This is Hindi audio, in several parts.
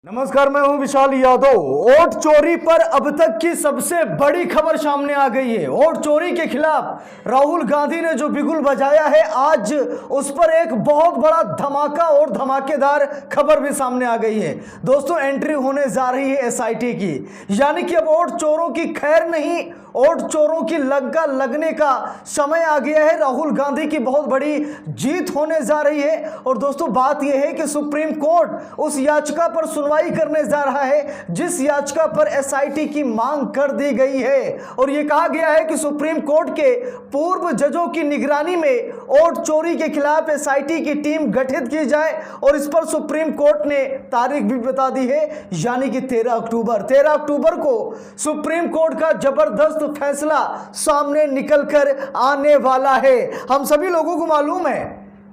नमस्कार, मैं हूं विशाल यादव। वोट चोरी पर अब तक की सबसे बड़ी खबर सामने आ गई है। वोट चोरी के खिलाफ राहुल गांधी ने जो बिगुल बजाया है, आज उस पर एक बहुत बड़ा धमाका और धमाकेदार खबर भी सामने आ गई है। दोस्तों, एंट्री होने जा रही है एसआईटी की, यानी कि अब वोट चोरों की खैर नहीं, वोट चोरों की लंका लगने का समय आ गया है। राहुल गांधी की बहुत बड़ी जीत होने जा रही है। और दोस्तों, बात यह है कि सुप्रीम कोर्ट उस याचिका पर सुनवाई करने जा रहा है जिस याचिका पर एसआईटी की मांग कर दी गई है। और यह कहा गया है कि सुप्रीम कोर्ट के पूर्व जजों की निगरानी में वोट चोरी के खिलाफ एसआईटी की टीम गठित की जाए। और इस पर सुप्रीम कोर्ट ने तारीख भी बता दी है, यानी कि 13 अक्टूबर को सुप्रीम कोर्ट का जबरदस्त फैसला सामने निकलकर आने वाला है। हम सभी लोगों को मालूम है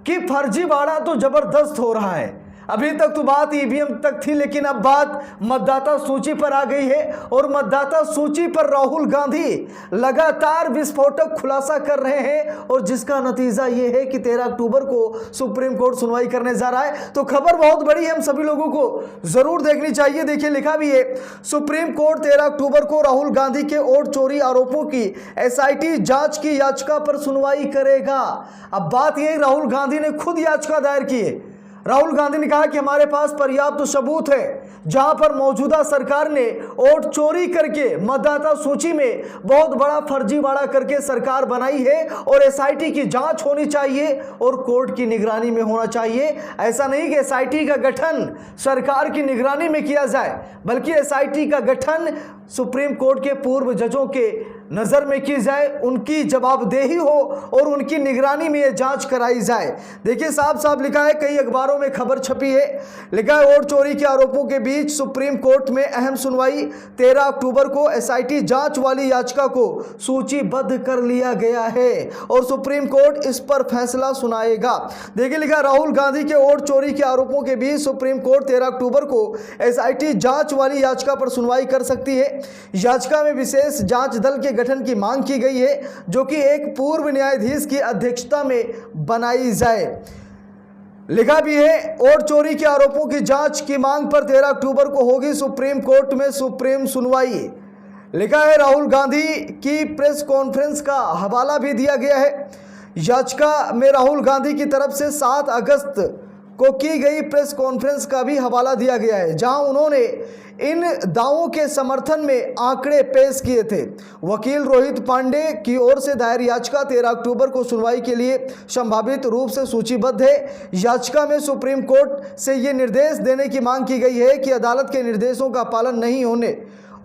कि फर्जीवाड़ा तो जबरदस्त हो रहा है। अभी तक तो बात ईवीएम तक थी, लेकिन अब बात मतदाता सूची पर आ गई है। और मतदाता सूची पर राहुल गांधी लगातार विस्फोटक खुलासा कर रहे हैं, और जिसका नतीजा यह है कि 13 अक्टूबर को सुप्रीम कोर्ट सुनवाई करने जा रहा है। तो खबर बहुत बड़ी है, हम सभी लोगों को जरूर देखनी चाहिए। देखिए, लिखा भी है, सुप्रीम कोर्ट 13 अक्टूबर को राहुल गांधी के वोट चोरी आरोपों की एसआईटी जांच की याचिका पर सुनवाई करेगा। अब बात यह, राहुल गांधी ने खुद याचिका दायर की है। राहुल गांधी ने कहा कि हमारे पास पर्याप्त सबूत है जहां पर मौजूदा सरकार ने वोट चोरी करके मतदाता सूची में बहुत बड़ा फर्जीवाड़ा करके सरकार बनाई है, और एसआईटी की जांच होनी चाहिए और कोर्ट की निगरानी में होना चाहिए। ऐसा नहीं कि एसआईटी का गठन सरकार की निगरानी में किया जाए, बल्कि एसआईटी का गठन सुप्रीम कोर्ट के पूर्व जजों के नजर में की जाए, उनकी जवाबदेही हो और उनकी निगरानी में यह जांच कराई जाए। देखिए, साफ साफ लिखा है, कई अखबारों में खबर छपी है, लिखा है वोट चोरी के आरोपों के बीच सुप्रीम कोर्ट में अहम सुनवाई। 13 अक्टूबर को एसआईटी जांच वाली याचिका को सूचीबद्ध कर लिया गया है और सुप्रीम कोर्ट इस पर फैसला सुनाएगा। देखिए, लिखा, राहुल गांधी के वोट चोरी के आरोपों के बीच सुप्रीम कोर्ट 13 अक्टूबर को एसआईटी जांच वाली याचिका पर सुनवाई कर सकती है। याचिका में विशेष जांच दल के गठन की मांग की गई है, जो कि एक पूर्व न्यायाधीश की अध्यक्षता में बनाई जाए। लिखा भी है, वोट चोरी के आरोपों की जांच की मांग पर 13 अक्टूबर को होगी सुप्रीम कोर्ट में सुप्रीम सुनवाई। लिखा है, राहुल गांधी की प्रेस कॉन्फ्रेंस का हवाला भी दिया गया है। याचिका में राहुल गांधी की तरफ से 7 अगस्त को की गई प्रेस कॉन्फ्रेंस का भी हवाला दिया गया है, जहां उन्होंने इन दावों के समर्थन में आंकड़े पेश किए थे। वकील रोहित पांडे की ओर से दायर याचिका 13 अक्टूबर को सुनवाई के लिए संभावित रूप से सूचीबद्ध है। याचिका में सुप्रीम कोर्ट से ये निर्देश देने की मांग की गई है कि अदालत के निर्देशों का पालन नहीं होने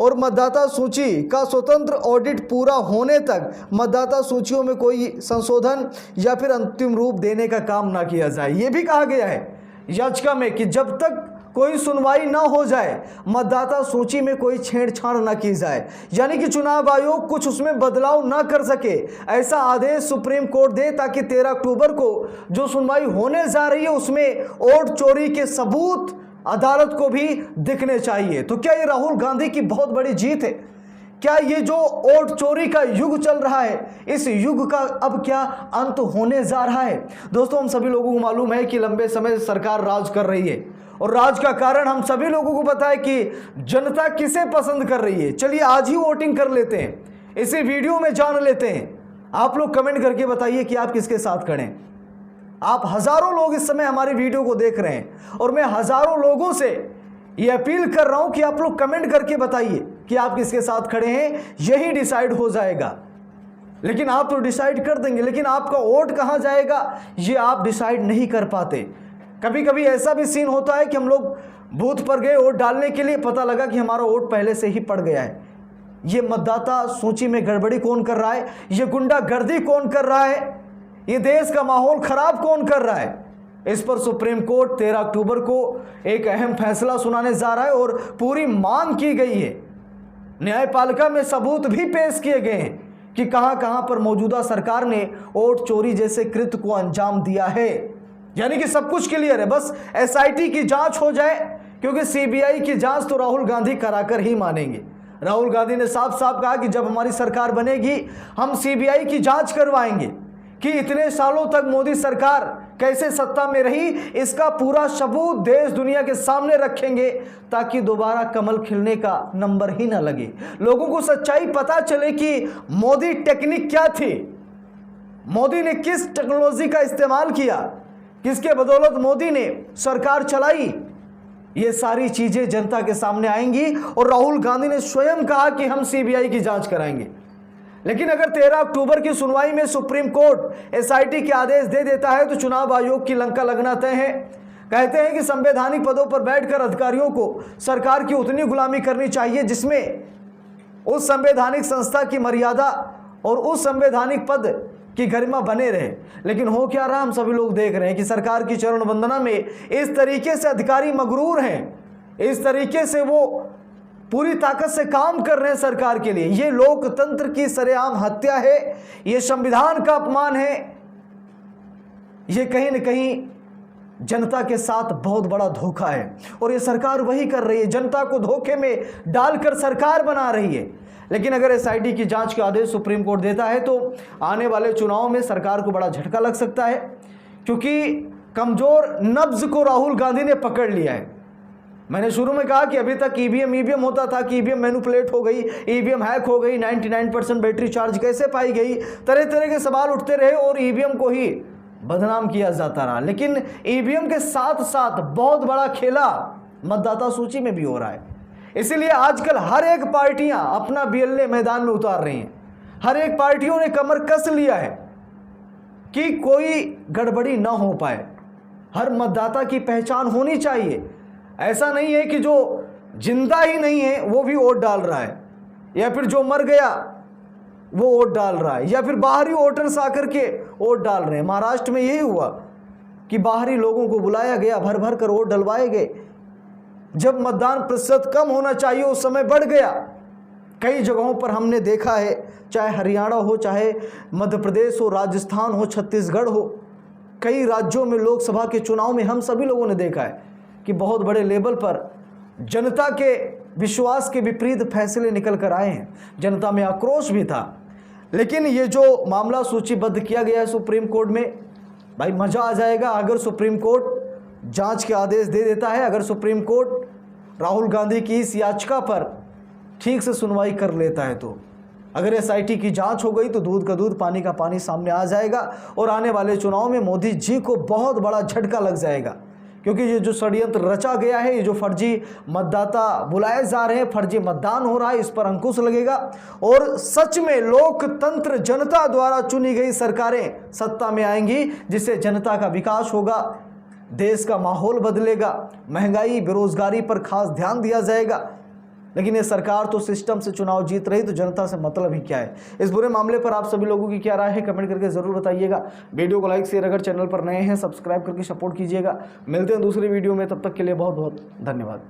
और मतदाता सूची का स्वतंत्र ऑडिट पूरा होने तक मतदाता सूचियों में कोई संशोधन या फिर अंतिम रूप देने का काम ना किया जाए। ये भी कहा गया है याचिका में कि जब तक कोई सुनवाई ना हो जाए, मतदाता सूची में कोई छेड़छाड़ ना की जाए, यानी कि चुनाव आयोग कुछ उसमें बदलाव ना कर सके, ऐसा आदेश सुप्रीम कोर्ट दे, ताकि 13 अक्टूबर को जो सुनवाई होने जा रही है उसमें वोट चोरी के सबूत अदालत को भी दिखने चाहिए। तो क्या ये राहुल गांधी की बहुत बड़ी जीत है? क्या ये जो वोट चोरी का युग चल रहा है, इस युग का अब क्या अंत होने जा रहा है? दोस्तों, हम सभी लोगों को मालूम है कि लंबे समय से सरकार राज कर रही है, और राज का कारण हम सभी लोगों को पता है कि जनता किसे पसंद कर रही है। चलिए आज ही वोटिंग कर लेते हैं, इसी वीडियो में जान लेते हैं। आप लोग कमेंट करके बताइए कि आप किसके साथ खड़े हैं। आप हजारों लोग इस समय हमारी वीडियो को देख रहे हैं, और मैं हजारों लोगों से ये अपील कर रहा हूं कि आप लोग कमेंट करके बताइए कि आप किसके साथ खड़े हैं। यही डिसाइड हो जाएगा। लेकिन आप तो डिसाइड कर देंगे, लेकिन आपका वोट कहां जाएगा ये आप डिसाइड नहीं कर पाते। कभी कभी ऐसा भी सीन होता है कि हम लोग बूथ पर गए वोट डालने के लिए, पता लगा कि हमारा वोट पहले से ही पड़ गया है। ये मतदाता सूची में गड़बड़ी कौन कर रहा है? ये गुंडागर्दी कौन कर रहा है? ये देश का माहौल खराब कौन कर रहा है? इस पर सुप्रीम कोर्ट 13 अक्टूबर को एक अहम फैसला सुनाने जा रहा है, और पूरी मांग की गई है। न्यायपालिका में सबूत भी पेश किए गए हैं कि कहां कहां पर मौजूदा सरकार ने वोट चोरी जैसे कृत्य को अंजाम दिया है। यानी कि सब कुछ क्लियर है, बस एसआईटी की जांच हो जाए, क्योंकि सीबीआई की जांच तो राहुल गांधी कराकर ही मानेंगे। राहुल गांधी ने साफ साफ कहा कि जब हमारी सरकार बनेगी हम सीबीआई की जांच करवाएंगे कि इतने सालों तक मोदी सरकार कैसे सत्ता में रही, इसका पूरा सबूत देश दुनिया के सामने रखेंगे ताकि दोबारा कमल खिलने का नंबर ही ना लगे। लोगों को सच्चाई पता चले कि मोदी टेक्निक क्या थी, मोदी ने किस टेक्नोलॉजी का इस्तेमाल किया, किसके बदौलत मोदी ने सरकार चलाई। ये सारी चीजें जनता के सामने आएंगी और राहुल गांधी ने स्वयं कहा कि हम सीबीआई की जांच कराएंगे। लेकिन अगर 13 अक्टूबर की सुनवाई में सुप्रीम कोर्ट एसआईटी के आदेश दे देता है तो चुनाव आयोग की लंका लगना तय है। कहते हैं कि संवैधानिक पदों पर बैठकर अधिकारियों को सरकार की उतनी गुलामी करनी चाहिए जिसमें उस संवैधानिक संस्था की मर्यादा और उस संवैधानिक पद की गरिमा बने रहे। लेकिन हो क्या रहा, हम सभी लोग देख रहे हैं कि सरकार की चरण वंदना में इस तरीके से अधिकारी मगरूर हैं, इस तरीके से वो पूरी ताकत से काम कर रहे हैं सरकार के लिए। ये लोकतंत्र की सरेआम हत्या है, ये संविधान का अपमान है, ये कहीं न कहीं जनता के साथ बहुत बड़ा धोखा है। और ये सरकार वही कर रही है, जनता को धोखे में डालकर सरकार बना रही है। लेकिन अगर एसआईटी की जांच का आदेश सुप्रीम कोर्ट देता है तो आने वाले चुनाव में सरकार को बड़ा झटका लग सकता है, क्योंकि कमजोर नब्ज को राहुल गांधी ने पकड़ लिया है। मैंने शुरू में कहा कि अभी तक ईवीएम होता था कि ईवीएम मैनिपुलेट हो गई, ईवीएम हैक हो गई, 99% बैटरी चार्ज कैसे पाई गई, तरह तरह के सवाल उठते रहे और ईवीएम को ही बदनाम किया जाता रहा। लेकिन ईवीएम के साथ साथ बहुत बड़ा खेला मतदाता सूची में भी हो रहा है। इसीलिए आजकल हर एक पार्टियां अपना बीएलए मैदान में उतार रही हैं। हर एक पार्टियों ने कमर कस लिया है कि कोई गड़बड़ी ना हो पाए, हर मतदाता की पहचान होनी चाहिए। ऐसा नहीं है कि जो जिंदा ही नहीं है वो भी वोट डाल रहा है, या फिर जो मर गया वो वोट डाल रहा है, या फिर बाहरी वोटर्स आकर के वोट डाल रहे हैं। महाराष्ट्र में यही हुआ कि बाहरी लोगों को बुलाया गया, भर भर कर वोट डलवाए गए। जब मतदान प्रतिशत कम होना चाहिए उस समय बढ़ गया। कई जगहों पर हमने देखा है, चाहे हरियाणा हो, चाहे मध्य प्रदेश हो, राजस्थान हो, छत्तीसगढ़ हो, कई राज्यों में लोकसभा के चुनाव में हम सभी लोगों ने देखा है कि बहुत बड़े लेवल पर जनता के विश्वास के विपरीत फैसले निकल कर आए हैं। जनता में आक्रोश भी था। लेकिन ये जो मामला सूचीबद्ध किया गया है सुप्रीम कोर्ट में, भाई मज़ा आ जाएगा अगर सुप्रीम कोर्ट जांच के आदेश दे देता है, अगर सुप्रीम कोर्ट राहुल गांधी की इस याचिका पर ठीक से सुनवाई कर लेता है। तो अगर एसआईटी की जांच हो गई तो दूध का दूध पानी का पानी सामने आ जाएगा और आने वाले चुनाव में मोदी जी को बहुत बड़ा झटका लग जाएगा। क्योंकि ये जो षड्यंत्र रचा गया है, ये जो फर्जी मतदाता बुलाए जा रहे हैं, फर्जी मतदान हो रहा है, इस पर अंकुश लगेगा और सच में लोकतंत्र जनता द्वारा चुनी गई सरकारें सत्ता में आएंगी, जिससे जनता का विकास होगा, देश का माहौल बदलेगा, महंगाई बेरोजगारी पर खास ध्यान दिया जाएगा। लेकिन ये सरकार तो सिस्टम से चुनाव जीत रही, तो जनता से मतलब ही क्या है। इस बुरे मामले पर आप सभी लोगों की क्या राय है, कमेंट करके जरूर बताइएगा। वीडियो को लाइक शेयर, अगर चैनल पर नए हैं सब्सक्राइब करके सपोर्ट कीजिएगा। मिलते हैं दूसरी वीडियो में, तब तक के लिए बहुत बहुत धन्यवाद।